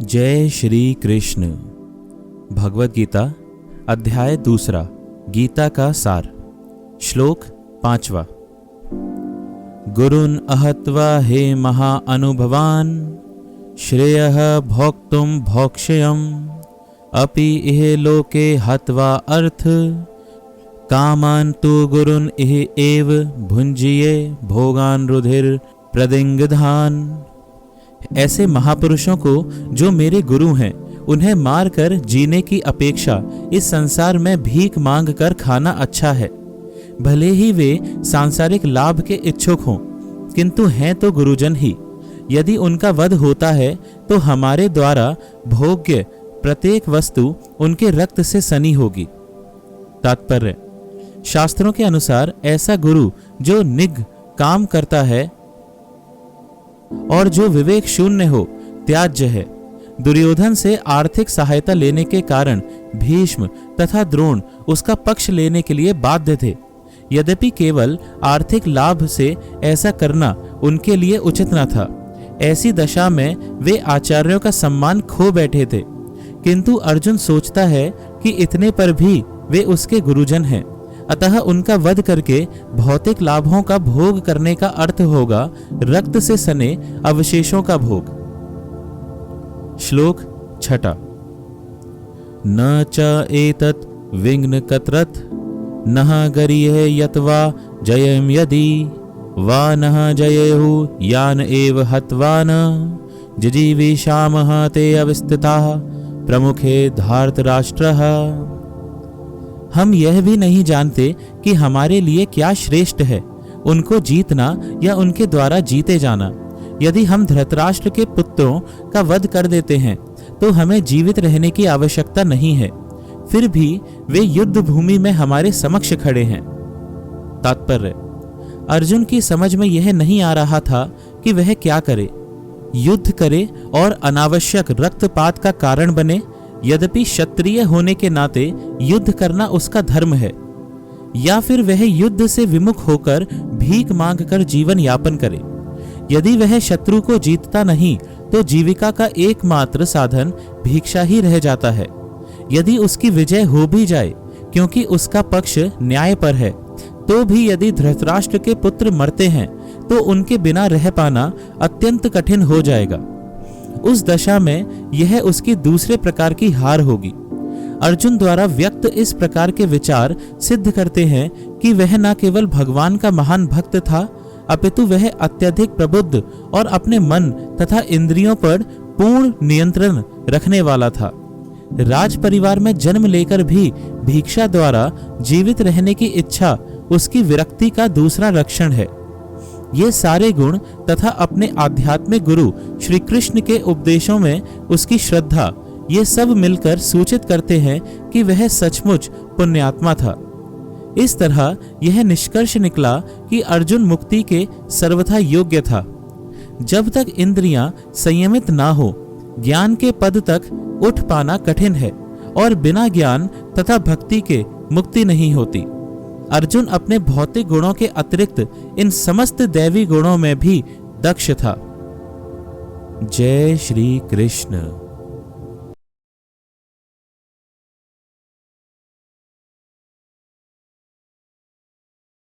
जय श्री कृष्ण। भगवद गीता अध्याय 2, गीता का सार। श्लोक 5। गुरुन् अहत्वा हे महा अनुभवान् श्रेयः भोक्तुं भोक्ष्यम् अपि इह लोके हत्वा अर्थ कामान् तु गुरुन् इह एव भुञ्जीये भोगान् रुधिर प्रदिंगधान। ऐसे महापुरुषों को जो मेरे गुरु हैं उन्हें मारकर जीने की अपेक्षा इस संसार में भीख मांग कर खाना अच्छा है। भले ही वे सांसारिक लाभ के इच्छुक हों, किंतु हैं तो गुरुजन ही। यदि उनका वध होता है तो हमारे द्वारा भोग्य प्रत्येक वस्तु उनके रक्त से सनी होगी। तात्पर्य: शास्त्रों के अनुसार ऐसा गुरु जो निग काम करता है और जो विवेक शून्य हो त्याज्य है। दुर्योधन से आर्थिक सहायता लेने के कारण भीष्म तथा द्रोण उसका पक्ष लेने के लिए बाध्य थे। यद्यपि केवल आर्थिक लाभ से ऐसा करना उनके लिए उचित न था। ऐसी दशा में वे आचार्यों का सम्मान खो बैठे थे। किंतु अर्जुन सोचता है कि इतने पर भी वे उसके गुरुजन हैं, अतः उनका वध करके भौतिक लाभों का भोग करने का अर्थ होगा रक्त से सने अवशेषों का भोग। श्लोक 6। न च एतत् विघ्न कतरत् नः गरीये यत्वा जयम यदि वा नः जयेहु यान एव हत्वा न जिजीविषामः ते अवस्थिताः प्रमुखे धार्तराष्ट्रः। हम यह भी नहीं जानते कि हमारे लिए क्या श्रेष्ठ है, उनको जीतना या उनके द्वारा जीते जाना। यदि हम धृतराष्ट्र के पुत्रों का वध कर देते हैं तो हमें जीवित रहने की आवश्यकता नहीं है, फिर भी वे युद्ध भूमि में हमारे समक्ष खड़े हैं। तात्पर्य: अर्जुन की समझ में यह नहीं आ रहा था कि वह क्या करे, युद्ध करे और अनावश्यक रक्तपात का कारण बने। यद्यपि क्षत्रिय होने के नाते युद्ध करना उसका धर्म है, या फिर वह युद्ध से विमुख होकर भीख मांगकर जीवन यापन करे। यदि वह शत्रु को जीतता नहीं तो जीविका का एकमात्र साधन भिक्षा ही रह जाता है। यदि उसकी विजय हो भी जाए, क्योंकि उसका पक्ष न्याय पर है, तो भी यदि धृतराष्ट्र के पुत्र मरते हैं तो उनके बिना रह पाना अत्यंत कठिन हो जाएगा। उस दशा में यह उसकी दूसरे प्रकार की हार होगी। अर्जुन द्वारा व्यक्त इस प्रकार के विचार सिद्ध करते हैं कि वह न केवल भगवान का महान भक्त था, अपितु वह अत्यधिक प्रबुद्ध और अपने मन तथा इंद्रियों पर पूर्ण नियंत्रण रखने वाला था। राज परिवार में जन्म लेकर भी भिक्षा द्वारा जीवित रहने की इच्छा उसकी विरक्ति का दूसरा लक्षण है। ये सारे गुण तथा अपने आध्यात्मिक गुरु श्री कृष्ण के उपदेशों में उसकी श्रद्धा, ये सब मिलकर सूचित करते हैं कि वह सचमुच पुण्यात्मा था। इस तरह यह निष्कर्ष निकला कि अर्जुन मुक्ति के सर्वथा योग्य था। जब तक इंद्रियां संयमित ना हो, ज्ञान के पद तक उठ पाना कठिन है और बिना ज्ञान तथा भक्ति के मुक्ति नहीं होती। अर्जुन अपने भौतिक गुणों के अतिरिक्त इन समस्त दैवी गुणों में भी दक्ष था। जय श्री कृष्ण।